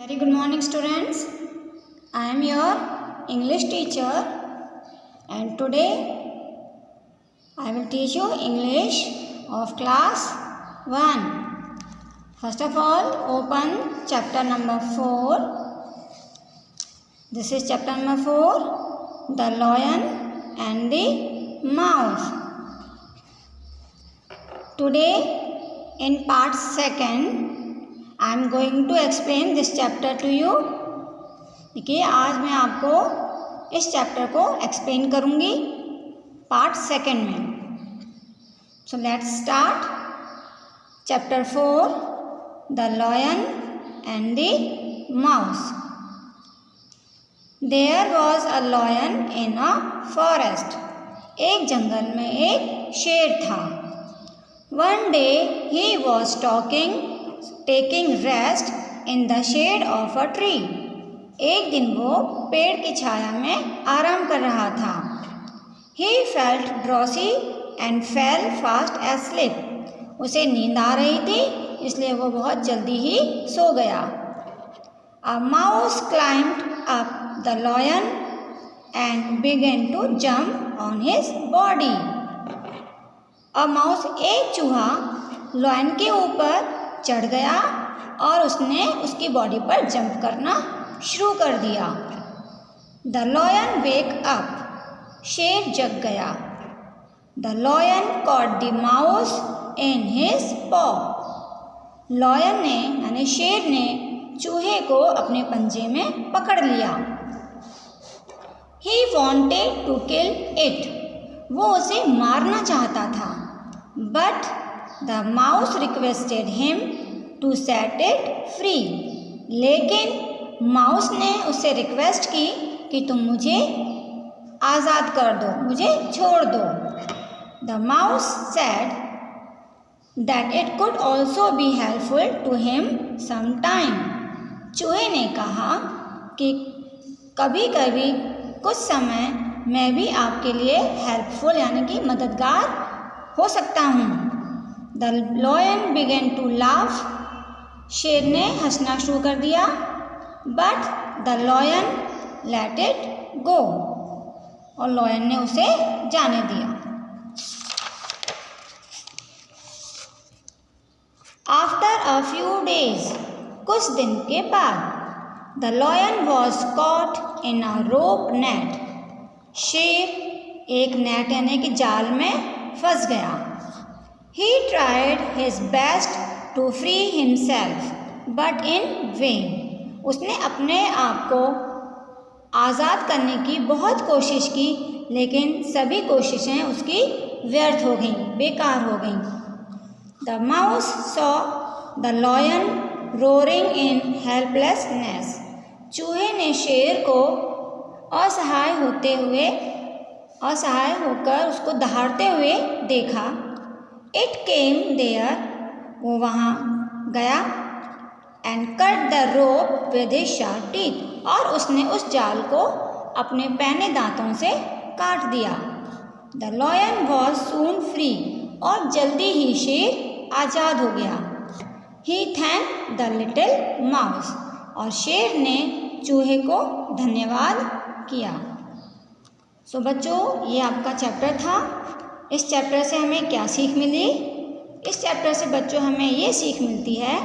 Very good morning students. I am your English teacher and today I will teach you English of class 1. First of all, open chapter number 4. This is chapter number 4, The Lion and the Mouse. Today in part 2, I am going to explain this chapter to you. देखिए आज मैं आपको इस chapter को explain करूँगी part 2 में. So let's start. Chapter 4, the lion and the mouse. There was a lion in a forest. एक जंगल में एक शेर था. One day he was taking rest in the shade of a tree. एक दिन वो पेड़ की छाया में आराम कर रहा था. He felt drowsy and fell fast asleep. उसे नींद आ रही थी इसलिए वो बहुत जल्दी ही सो गया. A mouse climbed up the lion and began to jump on his body. A mouse, एक चूहा लॉयन के ऊपर चढ़ गया और उसने उसकी बॉडी पर जंप करना शुरू कर दिया. The lion wake up. शेर जग गया. The lion caught the mouse in his पॉ. लॉयन ने यानी शेर ने चूहे को अपने पंजे में पकड़ लिया. He wanted to kill it. वो उसे मारना चाहता था. But the mouse requested him to set it free. लेकिन माउस ने उससे रिक्वेस्ट की कि तुम मुझे आज़ाद कर दो, मुझे छोड़ दो. The mouse said that it could also be helpful to him some time. चूहे ने कहा कि कभी कभी कुछ समय मैं भी आपके लिए हेल्पफुल यानी कि मददगार हो सकता हूँ. The lion began to laugh. शेर ने हंसना शुरू कर दिया. But the lion let it go. और लॉयन ने उसे जाने दिया. आफ्टर अ फ्यू डेज, कुछ दिन के बाद, the lion was caught in a rope net. शेर एक नेट यानी कि जाल में फंस गया. He tried his best to free himself, but in vain. उसने अपने आप को आज़ाद करने की बहुत कोशिश की लेकिन सभी कोशिशें उसकी व्यर्थ हो गईं, बेकार हो गईं. The mouse saw the lion roaring in helplessness. चूहे ने शेर को असहाय होकर उसको दहाड़ते हुए देखा. It came there. वो वहाँ गया. And cut the rope with his sharp teeth. और उसने उस जाल को अपने पैने दांतों से काट दिया. The lion was soon free. और जल्दी ही शेर आज़ाद हो गया. He thanked the little mouse. और शेर ने चूहे को धन्यवाद किया. सो बच्चों, ये आपका चैप्टर था. इस चैप्टर से हमें क्या सीख मिली? इस चैप्टर से बच्चों हमें ये सीख मिलती है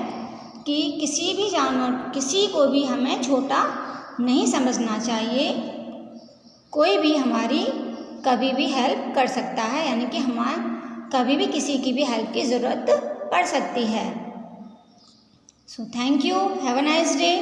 कि किसी भी जानवर, किसी को भी हमें छोटा नहीं समझना चाहिए. कोई भी हमारी कभी भी हेल्प कर सकता है यानी कि हमें कभी भी किसी की भी हेल्प की ज़रूरत पड़ सकती है. So thank you. Have a nice day.